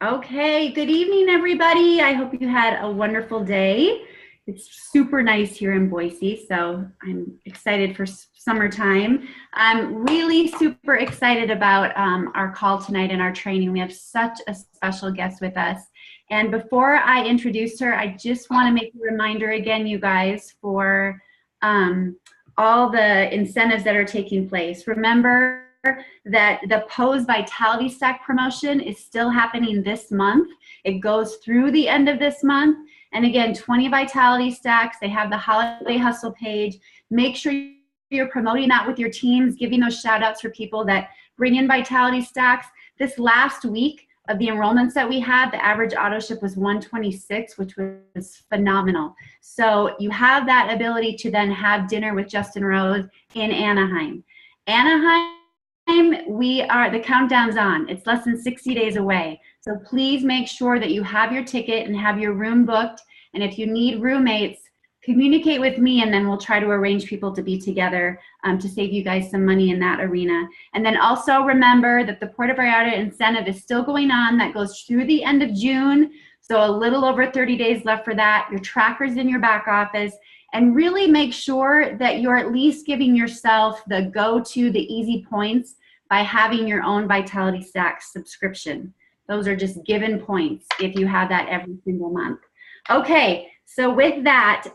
Okay, good evening, everybody. I hope you had a wonderful day. It's super nice here in Boise, so I'm excited for summertime. I'm really super excited about our call tonight and our training. We have such a special guest with us. And before I introduce her, I just want to make a reminder again, you guys, for all the incentives that are taking place. Remember that the Pose Vitality Stack promotion is still happening this month. It goes through the end of this month. And again, 20 Vitality Stacks. They have the Holiday Hustle page. Make sure you're promoting that with your teams, giving those shout outs for people that bring in Vitality Stacks. This last week of the enrollments that we had, the average auto ship was 126, which was phenomenal. So you have that ability to then have dinner with Justin Rose in Anaheim. Anaheim, the countdown's on. It's less than 60 days away. So please make sure that you have your ticket and have your room booked. And if you need roommates, communicate with me, and then we'll try to arrange people to be together to save you guys some money in that arena. And then also remember that the Puerto Vallarta incentive is still going on. That goes through the end of June. So a little over 30 days left for that. Your tracker's in your back office. And really make sure that you're at least giving yourself the go-to, the easy points by having your own Vitality Stack subscription. Those are just given points if you have that every single month. Okay, so with that,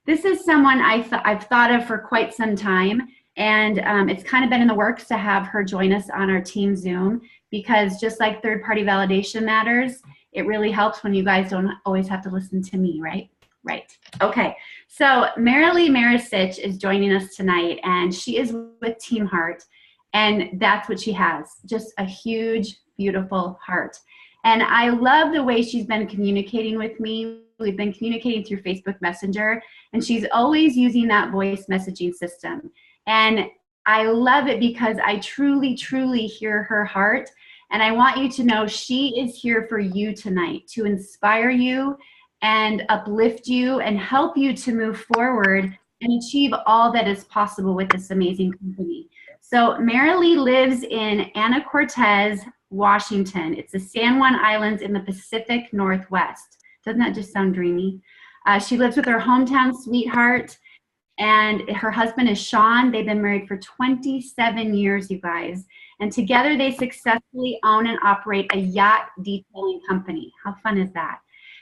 this is someone I've thought of for quite some time, and it's kind of been in the works to have her join us on our team Zoom, because just like third-party validation matters, it really helps when you guys don't always have to listen to me, right? Right. Okay. So Marilee Maricich is joining us tonight, and she is with Team Heart, and that's what she has, just a huge, beautiful heart. And I love the way she's been communicating with me. We've been communicating through Facebook Messenger, and she's always using that voice messaging system. And I love it because I truly, truly hear her heart. And I want you to know she is here for you tonight to inspire you and uplift you and help you to move forward and achieve all that is possible with this amazing company. So Marilee lives in Anacortes, Washington. It's the San Juan Islands in the Pacific Northwest. Doesn't that just sound dreamy? She lives with her hometown sweetheart, and her husband is Sean. They've been married for 27 years, you guys. And together they successfully own and operate a yacht detailing company. How fun is that?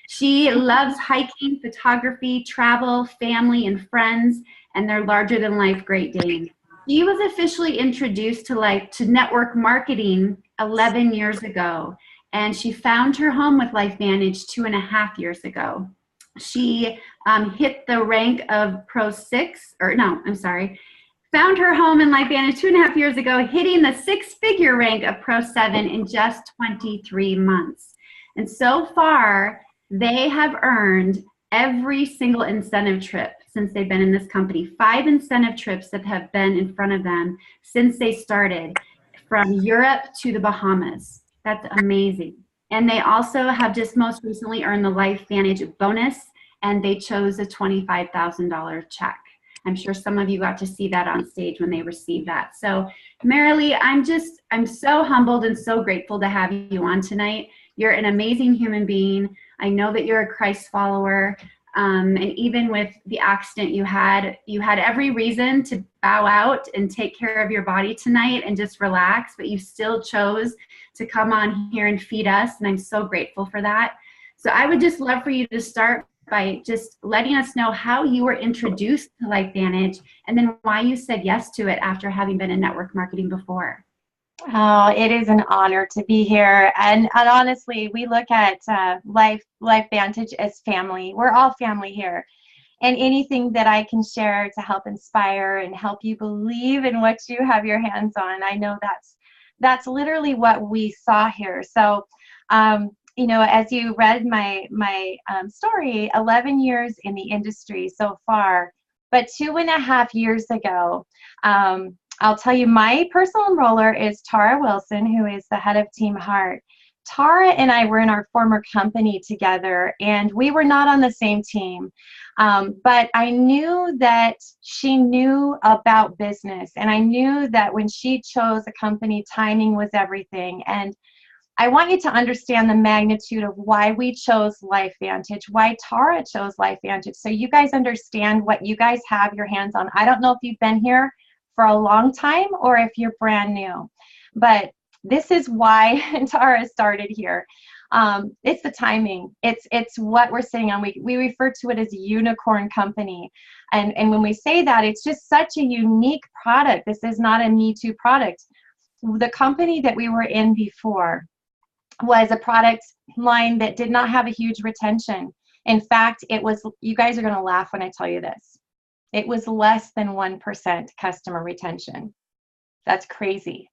She loves hiking, photography, travel, family, and friends, and their larger-than-life Great Danes. She was officially introduced to network marketing 11 years ago, and she found her home with LifeVantage 2.5 years ago. She hit the rank of Pro 6, found her home in LifeVantage 2.5 years ago, hitting the 6-figure rank of Pro 7 in just 23 months. And so far, they have earned every single incentive trip since they've been in this company. 5 incentive trips that have been in front of them since they started, from Europe to the Bahamas. That's amazing. And they also have just most recently earned the LifeVantage bonus, and they chose a $25,000 check. I'm sure some of you got to see that on stage when they received that. So Marilee, I'm so humbled and so grateful to have you on tonight. You're an amazing human being. I know that you're a Christ follower. And even with the accident you had every reason to bow out and take care of your body tonight and just relax, but you still chose to come on here and feed us, and I'm so grateful for that. So I would just love for you to start by just letting us know how you were introduced to LifeVantage, and then why you said yes to it after having been in network marketing before. Oh, it is an honor to be here. And honestly, we look at LifeVantage as family. We're all family here. And anything that I can share to help inspire and help you believe in what you have your hands on, I know that's literally what we saw here. So, you know, as you read my story, 11 years in the industry so far, but 2.5 years ago, I'll tell you, my personal enroller is Tara Wilson, who is the head of Team Heart. Tara and I were in our former company together, and we were not on the same team. But I knew that she knew about business, and I knew that when she chose a company, timing was everything. And I want you to understand the magnitude of why we chose LifeVantage, why Tara chose LifeVantage, so you guys understand what you guys have your hands on. I don't know if you've been here for a long time or if you're brand new, but this is why Tara started here. It's the timing. It's what we're sitting on. We refer to it as a unicorn company. And when we say that, it's just such a unique product. This is not a Me Too product. The company that we were in before was a product line that did not have a huge retention. In fact, it was, you guys are going to laugh when I tell you this, it was less than 1% customer retention. That's crazy.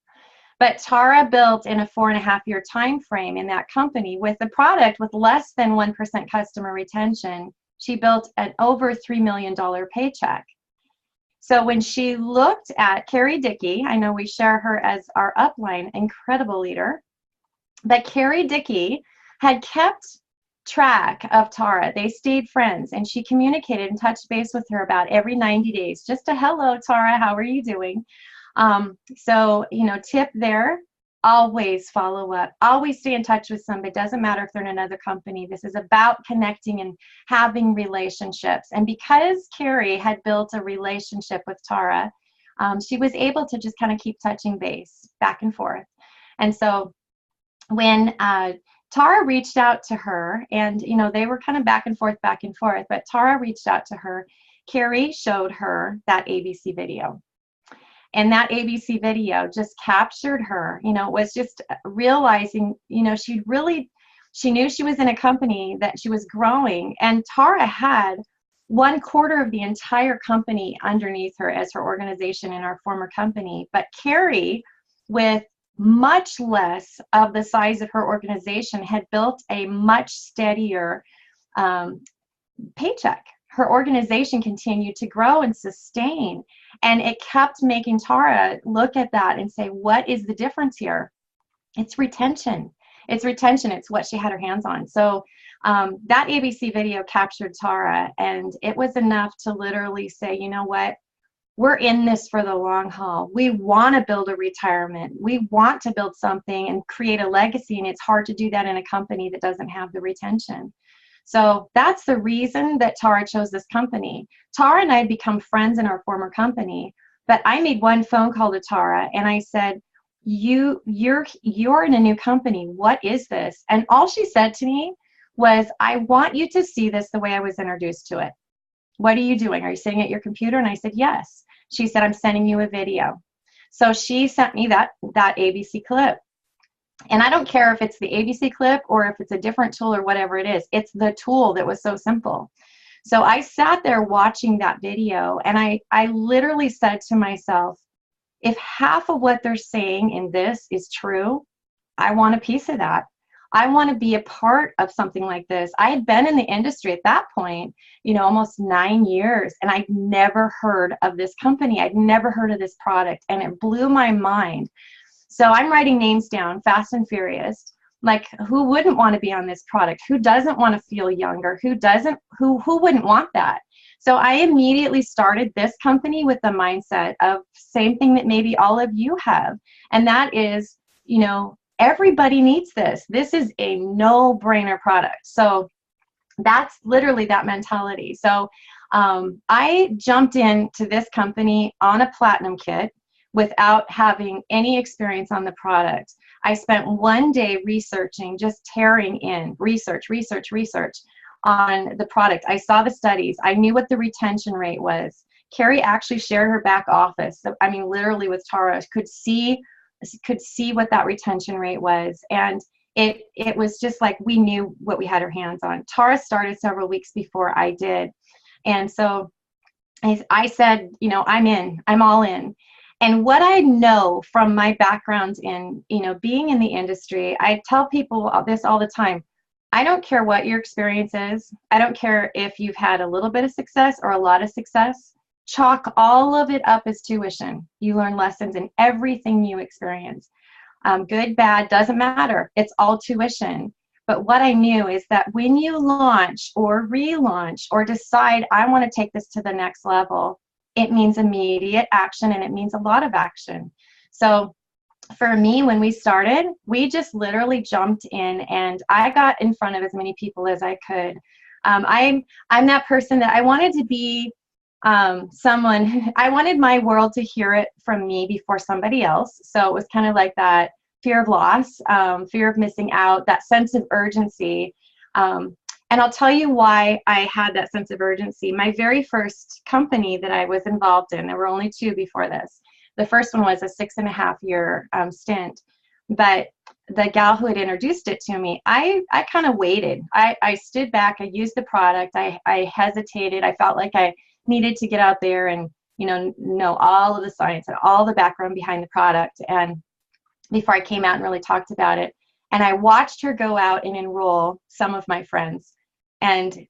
But Tara built in a 4.5-year time frame in that company with a product with less than 1% customer retention. She built an over $3 million paycheck. So when she looked at Carrie Dickey, I know we share her as our upline, incredible leader, but Carrie Dickey had kept track of Tara. They stayed friends, and she communicated and touched base with her about every 90 days. Just a hello, Tara, how are you doing? So, you know, tip there, always follow up, always stay in touch with somebody. It doesn't matter if they're in another company. This is about connecting and having relationships. And because Carrie had built a relationship with Tara, she was able to just kind of keep touching base back and forth. And so when Tara reached out to her, and you know, they were kind of back and forth, but Tara reached out to her, Carrie showed her that ABC video. And that ABC video just captured her, you know, was just realizing, you know, she knew she was in a company that she was growing, and Tara had 1/4 of the entire company underneath her as her organization in our former company. But Carrie, with much less of the size of her organization, had built a much steadier paycheck. Her organization continued to grow and sustain, and it kept making Tara look at that and say, what is the difference here? It's retention. It's retention. It's what she had her hands on. So that ABC video captured Tara, and it was enough to literally say, you know what? We're in this for the long haul. We want to build a retirement. We want to build something and create a legacy, and it's hard to do that in a company that doesn't have the retention. So that's the reason that Tara chose this company. Tara and I had become friends in our former company, but I made one phone call to Tara and I said, you're in a new company. What is this? And all she said to me was, I want you to see this the way I was introduced to it. What are you doing? Are you sitting at your computer? And I said, yes. She said, I'm sending you a video. So she sent me that ABC clip. And I don't care if it's the ABC clip or if it's a different tool or whatever it is. It's the tool that was so simple. So I sat there watching that video, and I literally said to myself, if half of what they're saying in this is true, I want a piece of that. I want to be a part of something like this. I had been in the industry at that point, you know, almost 9 years, and I'd never heard of this company. I'd never heard of this product, and it blew my mind. So I'm writing names down fast and furious. Like, who wouldn't want to be on this product? Who doesn't want to feel younger? Who wouldn't want that? So I immediately started this company with the mindset of same thing that maybe all of you have. And that is, you know, everybody needs this. This is a no-brainer product. So that's literally that mentality. So I jumped into this company on a platinum kit without having any experience on the product. I spent one day researching, just tearing in research on the product. I saw the studies. I knew what the retention rate was. Carrie actually shared her back office. So, I mean, literally with Tara, could see what that retention rate was. And it was just like we knew what we had our hands on. Tara started several weeks before I did. And so I said, you know, I'm all in. And what I know from my background in, you know, being in the industry, I tell people this all the time. I don't care what your experience is. I don't care if you've had a little bit of success or a lot of success. Chalk all of it up as tuition. You learn lessons in everything you experience. Good, bad, doesn't matter. It's all tuition. But what I knew is that when you launch or relaunch or decide, I want to take this to the next level, it means immediate action, and it means a lot of action. So for me, when we started, we just literally jumped in, and I got in front of as many people as I could. I'm that person that I wanted to be someone. I wanted my world to hear it from me before somebody else. So it was kind of like that fear of loss, fear of missing out, that sense of urgency. And I'll tell you why I had that sense of urgency. My very first company that I was involved in, there were only two before this. The first one was a 6.5-year stint. But the gal who had introduced it to me, I kind of waited. I stood back, I used the product, I hesitated. I felt like I needed to get out there and, know all of the science and all the background behind the product. And before I came out and really talked about it. And I watched her go out and enroll some of my friends. And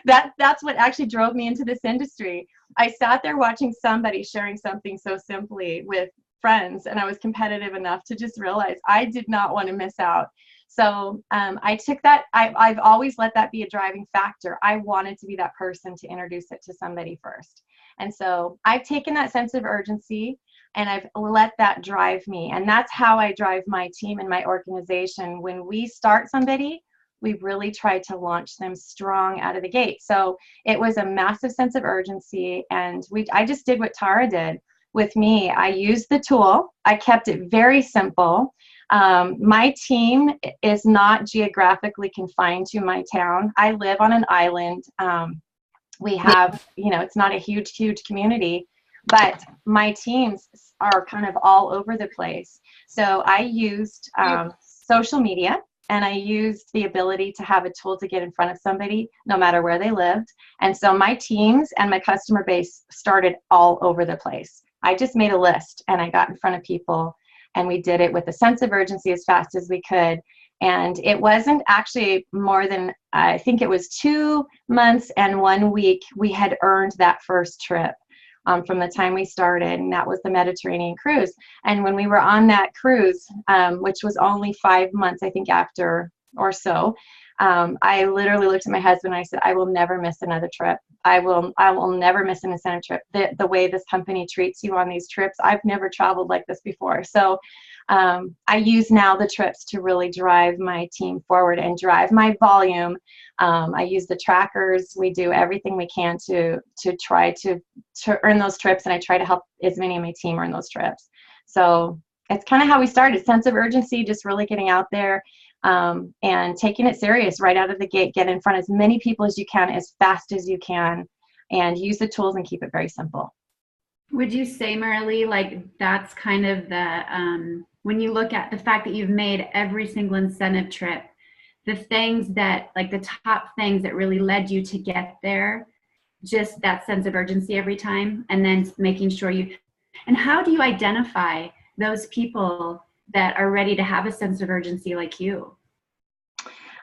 that's what actually drove me into this industry. I sat there watching somebody sharing something so simply with friends, and I was competitive enough to just realize I did not want to miss out. So I took that. I've always let that be a driving factor. I wanted to be that person to introduce it to somebody first. And so I've taken that sense of urgency and I've let that drive me. And that's how I drive my team and my organization. When we start somebody, we really try to launch them strong out of the gate. So it was a massive sense of urgency. And I just did what Tara did with me. I used the tool. I kept it very simple. My team is not geographically confined to my town. I live on an island. We have, it's not a huge, huge community, but my teams are kind of all over the place. So I used social media, and I used the ability to have a tool to get in front of somebody no matter where they lived. And so my teams and my customer base started all over the place. I just made a list and I got in front of people, and we did it with a sense of urgency as fast as we could. And it wasn't actually more than, I think it was 2 months and 1 week, we had earned that first trip from the time we started, and that was the Mediterranean cruise. And when we were on that cruise, which was only 5 months, I think, after or so, I literally looked at my husband and I said, I will never miss another trip. I will never miss an incentive trip. The way this company treats you on these trips, I've never traveled like this before. So I use now the trips to really drive my team forward and drive my volume. I use the trackers. We do everything we can to try to earn those trips, and I try to help as many of my team earn those trips. So it's kind of how we started. Sense of urgency, just really getting out there and taking it serious right out of the gate. Get in front of as many people as you can, as fast as you can, and use the tools and keep it very simple. Would you say, Marilee, like that's kind of the, when you look at the fact that you've made every single incentive trip, the things that, like the top things that really led you to get there, just that sense of urgency every time, and then making sure and how do you identify those people that are ready to have a sense of urgency like you?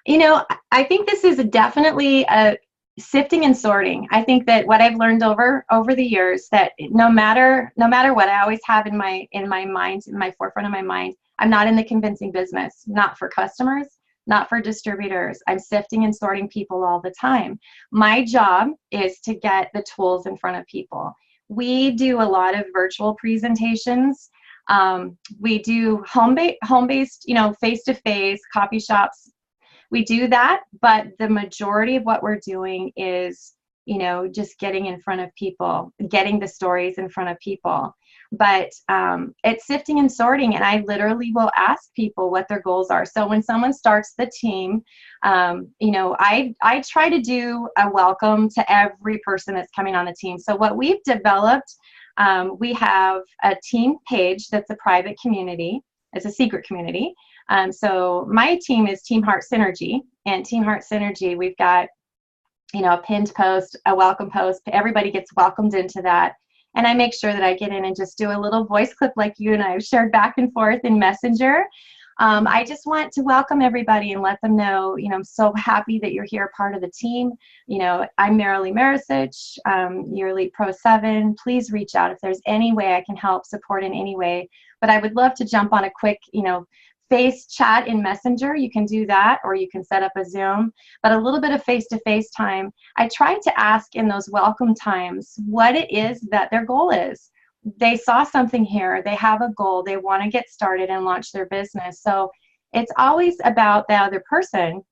I think this is definitely a sifting and sorting. I think that what I've learned over the years, that no matter what, I always have in my mind, in my forefront of my mind, I'm not in the convincing business, not for customers, not for distributors. I'm sifting and sorting people all the time. My job is to get the tools in front of people. We do a lot of virtual presentations. We do home-based, face-to-face, coffee shops. We do that, but the majority of what we're doing is, just getting in front of people, getting the stories in front of people. But it's sifting and sorting, and I literally will ask people what their goals are. So when someone starts the team, I try to do a welcome to every person that's coming on the team. So what we've developed, we have a team page that's a private community. It's a secret community. So my team is Team Heart Synergy, and Team Heart Synergy, we've got, a pinned post, a welcome post. Everybody gets welcomed into that. And I make sure that I get in and just do a little voice clip like you and I have shared back and forth in Messenger. I just want to welcome everybody and let them know, I'm so happy that you're here, part of the team. I'm Marilee Maricich, your Elite Pro 7. Please reach out if there's any way I can help, support in any way. But I would love to jump on a quick, face chat in Messenger. You can do that, or you can set up a Zoom, but a little bit of face-to-face time. I try to ask in those welcome times what it is that their goal is. they saw something here, they have a goal, they want to get started and launch their business. So it's always about the other person.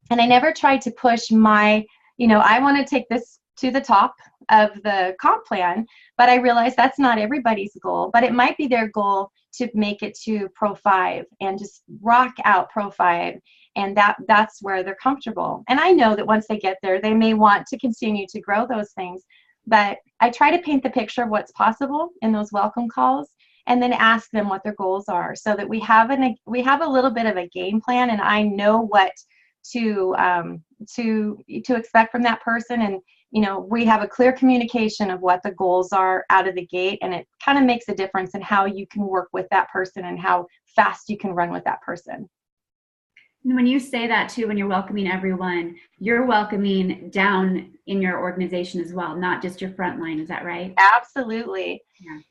And I never tried to push my, I want to take this to the top of the comp plan, but I realized that's not everybody's goal, but it might be their goal to make it to Pro 5 and just rock out Pro 5. And that's where they're comfortable. And I know that once they get there, they may want to continue to grow those things. But I try to paint the picture of what's possible in those welcome calls, and then ask them what their goals are, so that we have a little bit of a game plan, and I know what to expect from that person. And we have a clear communication of what the goals are out of the gate, and it kind of makes a difference in how you can work with that person and how fast you can run with that person. And when you say that too, when you're welcoming everyone, you're welcoming down in your organization as well, not just your front line. Is that right? Absolutely.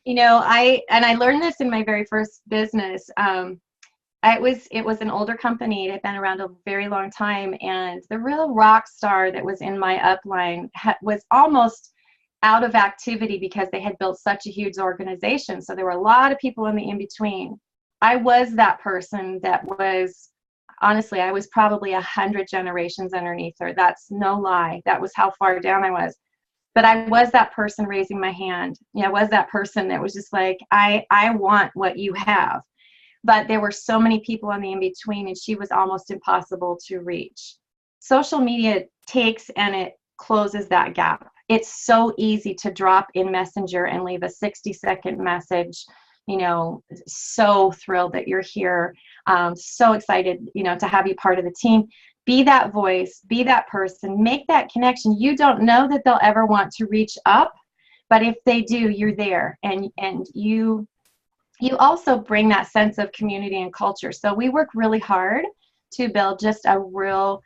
Yeah. I learned this in my very first business. It was an older company. It had been around a very long time, and the real rock star that was in my upline was almost out of activity because they had built such a huge organization. So there were a lot of people in the in-between. I was that person that was, honestly, I was probably 100 generations underneath her. That's no lie. That was how far down I was. But I was that person raising my hand. I was that person that was just like, I want what you have. But there were so many people in the in-between, and she was almost impossible to reach. Social media takes and it closes that gap. It's so easy to drop in Messenger and leave a 60-second message, so thrilled that you're here, so excited, to have you part of the team. Be that voice, be that person, make that connection. You don't know that they'll ever want to reach up, but if they do, you're there, and you also bring that sense of community and culture. So we work really hard to build just a real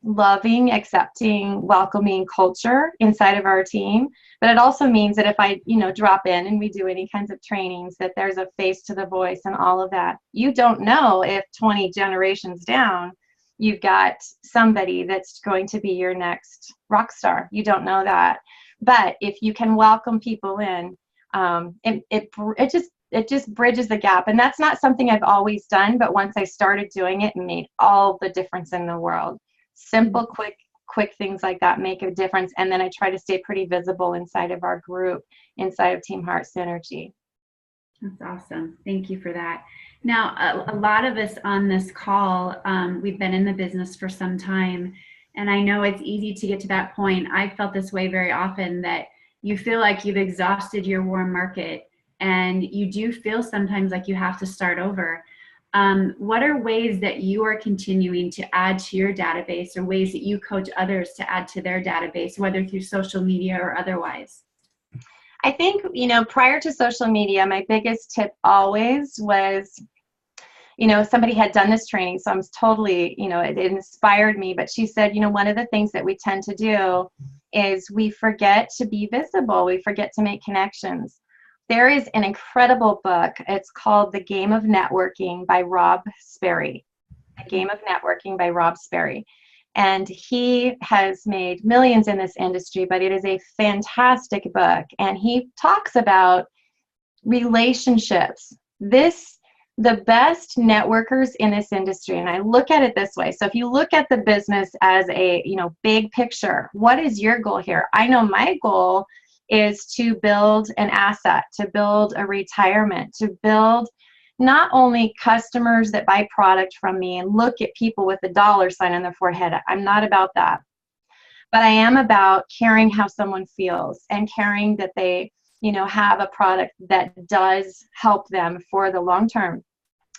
loving, accepting, welcoming culture inside of our team. But it also means that if I, drop in and we do any kinds of trainings, that there's a face to the voice and all of that. You don't know if 20 generations down, you've got somebody that's going to be your next rock star. You don't know that. But if you can welcome people in, it just bridges the gap. And that's not something I've always done, but once I started doing it, it made all the difference in the world. Simple, quick things like that make a difference. And then I try to stay pretty visible inside of our group, inside of Team Heart Synergy. That's awesome. Thank you for that. Now, a lot of us on this call, we've been in the business for some time, and I know it's easy to get to that point. I've felt this way very often, that you feel like you've exhausted your warm market, and you do feel sometimes like you have to start over. What are ways that you are continuing to add to your database, or ways that you coach others to add to their database, whether through social media or otherwise? I think, prior to social media, my biggest tip always was, somebody had done this training, so I'm totally, it inspired me, but she said, one of the things that we tend to do is we forget to be visible. We forget to make connections. There is an incredible book. It's called The Game of Networking by Rob Sperry. The Game of Networking by Rob Sperry. And he has made millions in this industry, but it is a fantastic book. And he talks about relationships. The best networkers in this industry, and I look at it this way. So if you look at the business as a, big picture, what is your goal here? I know my goal is to build an asset, to build a retirement, to build not only customers that buy product from me and look at people with a dollar sign on their forehead. I'm not about that. But I am about caring how someone feels and caring that they, have a product that does help them for the long term.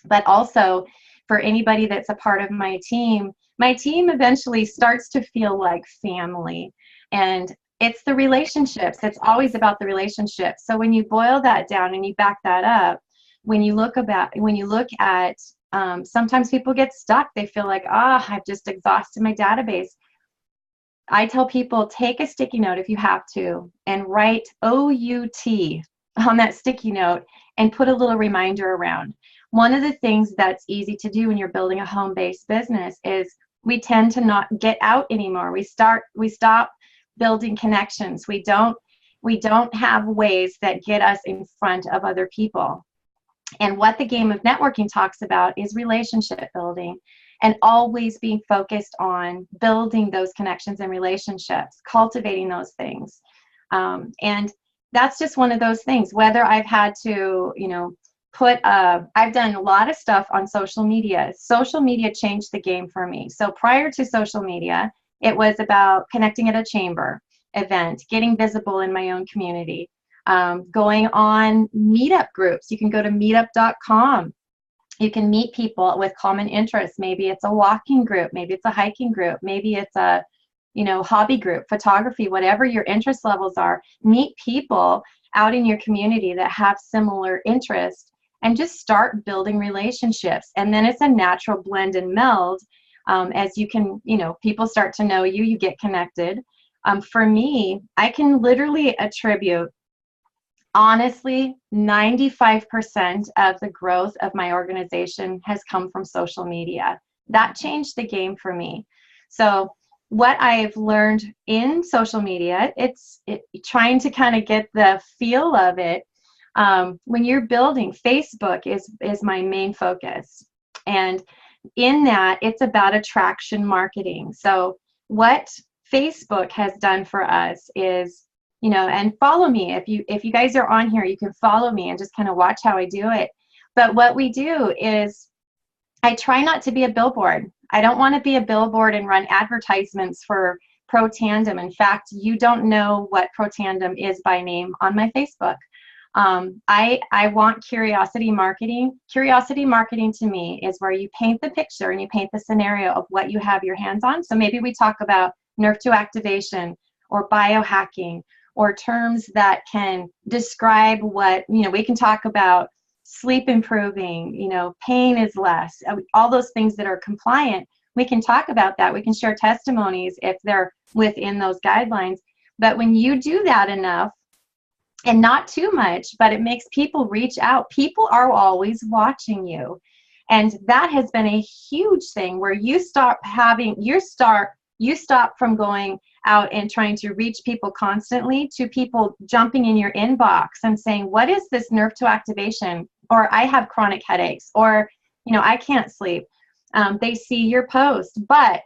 But also for anybody that's a part of my team eventually starts to feel like family. And it's the relationships. It's always about the relationships. So when you boil that down and you back that up, when you look at sometimes people get stuck. They feel like, I've just exhausted my database. I tell people, take a sticky note if you have to and write OUT on that sticky note and put a little reminder around. One of the things that's easy to do when you're building a home-based business is we tend to not get out anymore. We stop building connections. We don't We don't have ways that get us in front of other people. And what the game of networking talks about is relationship building, and always being focused on building those connections and relationships, cultivating those things. And that's just one of those things, whether I've had to, I've done a lot of stuff on social media. Social media changed the game for me. So prior to social media, it was about connecting at a chamber event, getting visible in my own community, going on meetup groups. You can go to meetup.com. You can meet people with common interests. Maybe it's a walking group, maybe it's a hiking group, maybe it's a hobby group, photography, whatever your interest levels are. Meet people out in your community that have similar interests and just start building relationships. And then it's a natural blend and meld. As you can, people start to know you, you get connected. For me, I can literally attribute, honestly, 95% of the growth of my organization has come from social media. That changed the game for me. So what I've learned in social media, it's trying to kind of get the feel of it. When you're building, Facebook is my main focus. And in that, it's about attraction marketing. So what Facebook has done for us is, and follow me. If you guys are on here, you can follow me and just kind of watch how I do it. But what we do is I try not to be a billboard. I don't want to be a billboard and run advertisements for Pro Tandem. In fact, you don't know what Pro Tandem is by name on my Facebook. I want curiosity marketing. Curiosity marketing to me is where you paint the picture and you paint the scenario of what you have your hands on. So maybe we talk about nerve to activation or biohacking, or terms that can describe what, we can talk about sleep improving, pain is less, all those things that are compliant. We can talk about that. We can share testimonies if they're within those guidelines. But when you do that enough, and not too much, but it makes people reach out. People are always watching you. And that has been a huge thing where you stop from going out and trying to reach people constantly to people jumping in your inbox and saying, what is this nerve to activation? Or I have chronic headaches, or, I can't sleep. They see your post, but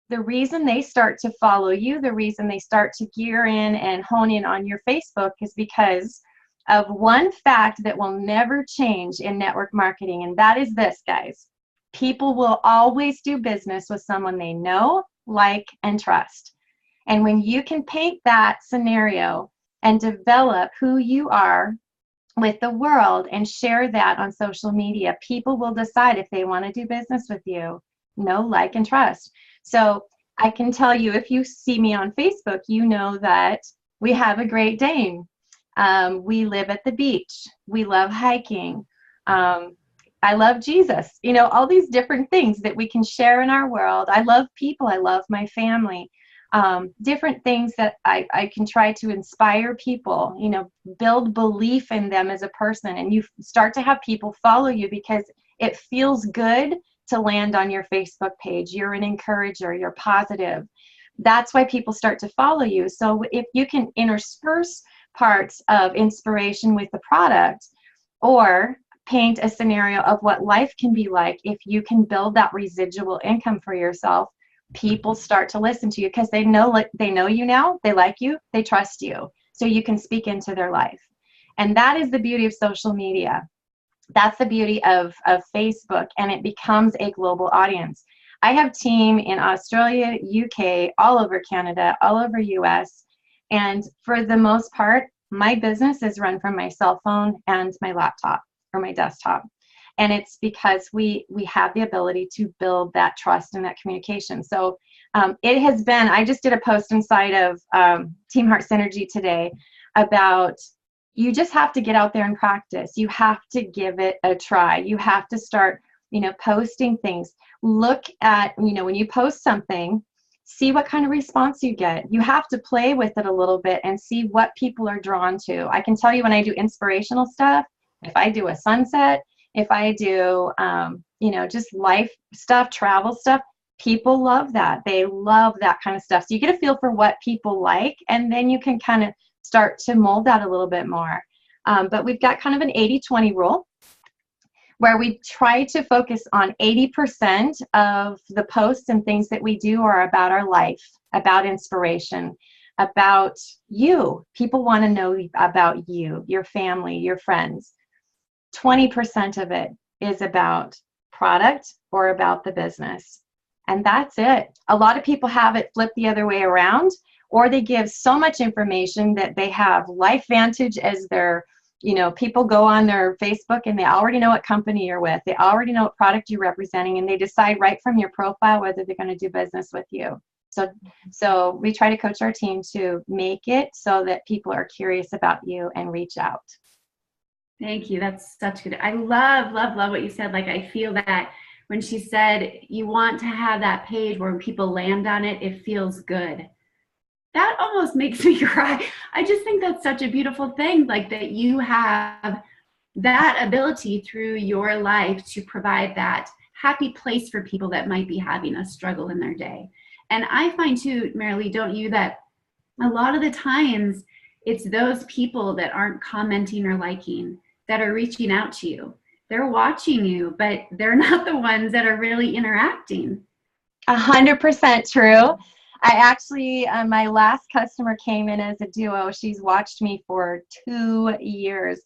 the reason they start to follow you, the reason they start to gear in and hone in on your Facebook is because of one fact that will never change in network marketing. And that is this, guys. People will always do business with someone they know, like, and trust. And when you can paint that scenario and develop who you are with the world and share that on social media, people will decide if they want to do business with you. Know, like, and trust. So I can tell you, if you see me on Facebook, you know that we have a Great Dane. We live at the beach. We love hiking. I love Jesus. All these different things that we can share in our world. I love people. I love my family. Different things that I can try to inspire people, build belief in them as a person. And you start to have people follow you because it feels good to land on your Facebook page. You're an encourager. You're positive. That's why people start to follow you. So if you can intersperse parts of inspiration with the product, or paint a scenario of what life can be like if you can build that residual income for yourself, people start to listen to you because they know you now, they like you, they trust you, so you can speak into their life. And that is the beauty of social media. That's the beauty of Facebook, and it becomes a global audience. I have team in Australia, UK, all over Canada, all over US, and for the most part, my business is run from my cell phone and my laptop or my desktop. And it's because we have the ability to build that trust and that communication. So it has been, I just did a post inside of Team Heart Synergy today about, you just have to get out there and practice. You have to give it a try. You have to start, posting things. Look at, when you post something, see what kind of response you get. You have to play with it a little bit and see what people are drawn to. I can tell you when I do inspirational stuff, if I do a sunset, if I do, just life stuff, travel stuff, people love that. They love that kind of stuff. So you get a feel for what people like, and then you can kind of start to mold that a little bit more. But we've got kind of an 80-20 rule where we try to focus on 80% of the posts and things that we do are about our life, about inspiration, about you. People want to know about you, your family, your friends. 20% of it is about product or about the business. And that's it. A lot of people have it flipped the other way around, or they give so much information that they have LifeVantage as their, people go on their Facebook and they already know what company you're with. They already know what product you're representing, and they decide right from your profile whether they're going to do business with you. So we try to coach our team to make it so that people are curious about you and reach out. Thank you. That's such good. I love what you said. Like, I feel that when she said you want to have that page where when people land on it, it feels good. That almost makes me cry. I just think that's such a beautiful thing, like that you have that ability through your life to provide that happy place for people that might be having a struggle in their day. And I find too, Marilee, don't you, that a lot of the times it's those people that aren't commenting or liking that are reaching out to you. They're watching you, but they're not the ones that are really interacting. 100% true. I actually, my last customer came in as a duo. She's watched me for 2 years.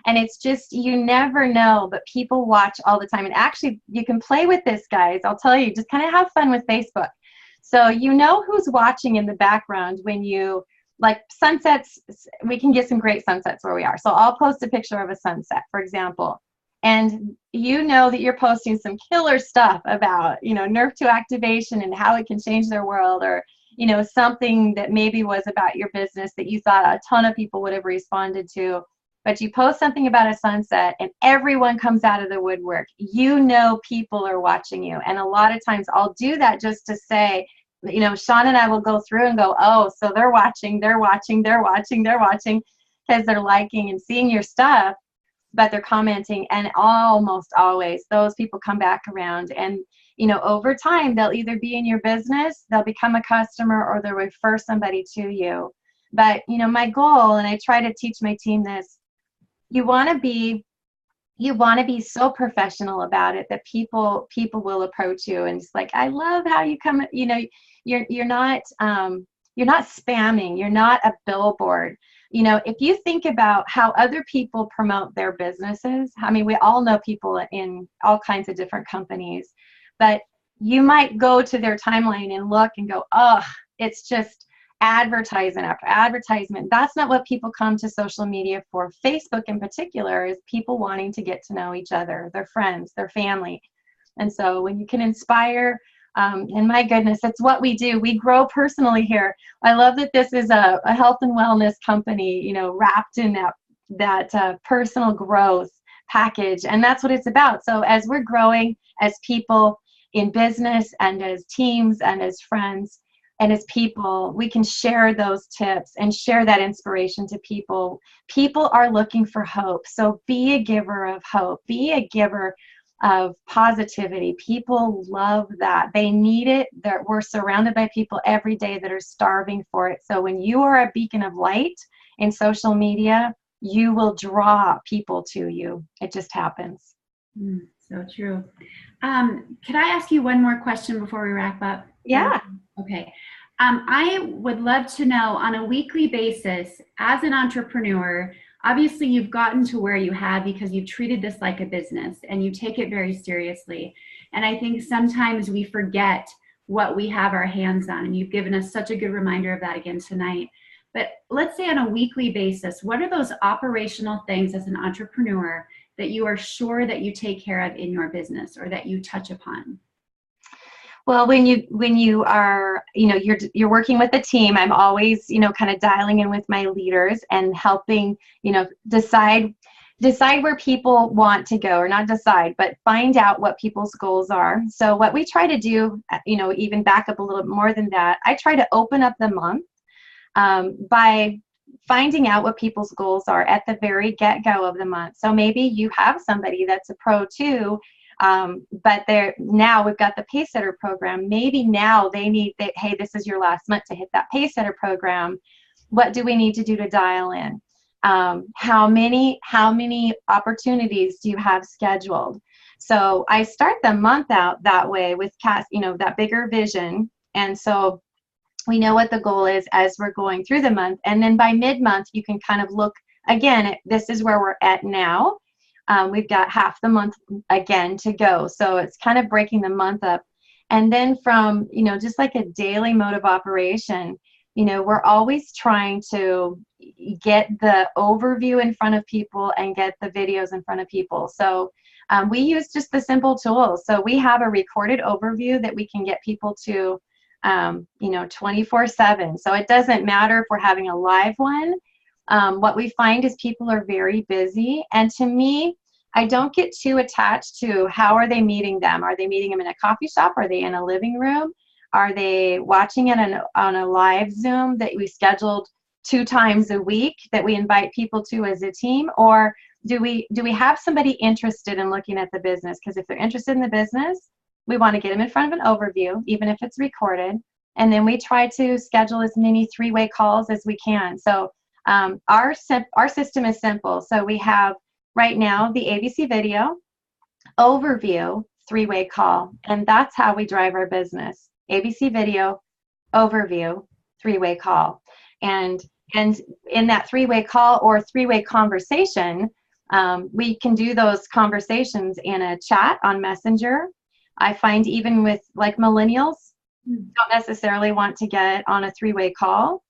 And it's just, you never know, but people watch all the time. And actually, you can play with this, guys. I'll tell you, just kind of have fun with Facebook. So you know who's watching in the background when you, like sunsets, we can get some great sunsets where we are. So I'll post a picture of a sunset, for example. And you know that you're posting some killer stuff about, nerve to activation and how it can change their world, or, something that maybe was about your business that you thought a ton of people would have responded to. But you post something about a sunset and everyone comes out of the woodwork. People are watching you. And a lot of times I'll do that just to say, Sean and I will go through and go, oh, so they're watching, because they're liking and seeing your stuff, but they're commenting. And almost always those people come back around, and over time they'll either be in your business, they'll become a customer, or they'll refer somebody to you. But my goal, and I try to teach my team this, you want to be so professional about it that people will approach you and just like, I love how you come, you're not spamming, you're not a billboard. If you think about how other people promote their businesses, I mean, we all know people in all kinds of different companies, but you might go to their timeline and look and go, oh, it's just advertisement after advertisement. That's not what people come to social media for. Facebook in particular is people wanting to get to know each other, their friends, their family. And so when you can inspire, and my goodness, it's what we do. We grow personally here. I love that this is a health and wellness company, wrapped in that personal growth package. And that's what it's about. So as we're growing as people in business and as teams and as friends, and as people, we can share those tips and share that inspiration to people. People are looking for hope. So be a giver of hope. Be a giver of positivity. People love that. They need it. We're surrounded by people every day that are starving for it. So when you are a beacon of light in social media, you will draw people to you. It just happens. So true. Could I ask you one more question before we wrap up? Yeah. Okay. I would love to know, on a weekly basis, as an entrepreneur, obviously you've gotten to where you have because you've treated this like a business and you take it very seriously. And I think sometimes we forget what we have our hands on, and you've given us such a good reminder of that again tonight. But let's say on a weekly basis, what are those operational things as an entrepreneur that you are sure that you take care of in your business or that you touch upon? Well, when you are, you're working with a team, I'm always, kind of dialing in with my leaders and helping, decide where people want to go, or not decide, but find out what people's goals are. So what we try to do, even back up a little bit more than that, I try to open up the month by finding out what people's goals are at the very get-go of the month. So maybe you have somebody that's a pro too, but now we've got the Pacesetter program. Maybe now they need, hey, this is your last month to hit that Pacesetter program. What do we need to do to dial in? How many opportunities do you have scheduled? So I start the month out that way with that bigger vision. And so we know what the goal is as we're going through the month. And then by mid-month, you can kind of look again, this is where we're at now. We've got half the month again to go. So it's kind of breaking the month up. And then from, just like a daily mode of operation, we're always trying to get the overview in front of people and get the videos in front of people. So we use just the simple tools. So we have a recorded overview that we can get people to, 24/7. So it doesn't matter if we're having a live one. What we find is people are very busy. And to me, I don't get too attached to how are they meeting them. Are they meeting them in a coffee shop? Are they in a living room? Are they watching it on a live Zoom that we scheduled 2 times a week that we invite people to as a team? Or do we have somebody interested in looking at the business? Because if they're interested in the business, we want to get them in front of an overview, even if it's recorded. And then we try to schedule as many 3-way calls as we can. So our system is simple. So we have right now the ABC video, overview, 3-way call. And that's how we drive our business. ABC video, overview, 3-way call. And in that 3-way call or 3-way conversation, we can do those conversations in a chat on Messenger. I find even with like millennials don't necessarily want to get on a 3-way call.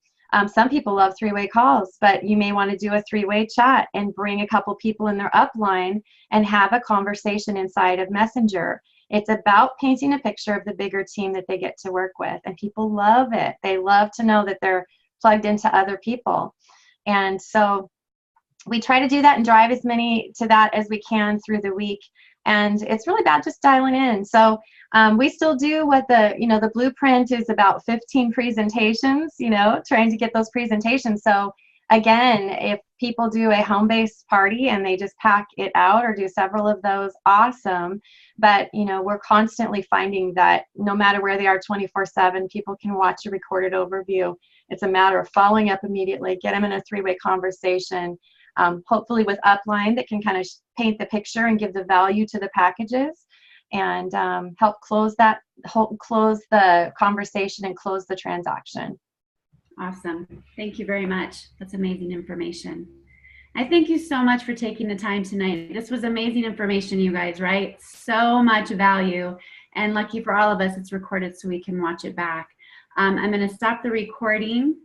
Some people love 3-way calls, but you may want to do a 3-way chat and bring a couple people in their upline and have a conversation inside of Messenger. It's about painting a picture of the bigger team that they get to work with, and people love it. They love to know that they're plugged into other people. And so we try to do that and drive as many to that as we can through the week. And it's really about just dialing in. So we still do what the blueprint is about 15 presentations, trying to get those presentations. So again, if people do a home-based party and they just pack it out or do several of those, awesome. But, we're constantly finding that no matter where they are 24/7, people can watch a recorded overview. It's a matter of following up immediately, get them in a 3-way conversation, hopefully with upline that can kind of paint the picture and give the value to the packages, and help close the conversation and close the transaction. Awesome. Thank you very much. That's amazing information. I thank you so much for taking the time tonight. This was amazing information, you guys, right? So much value. And lucky for all of us, it's recorded so we can watch it back. I'm going to stop the recording.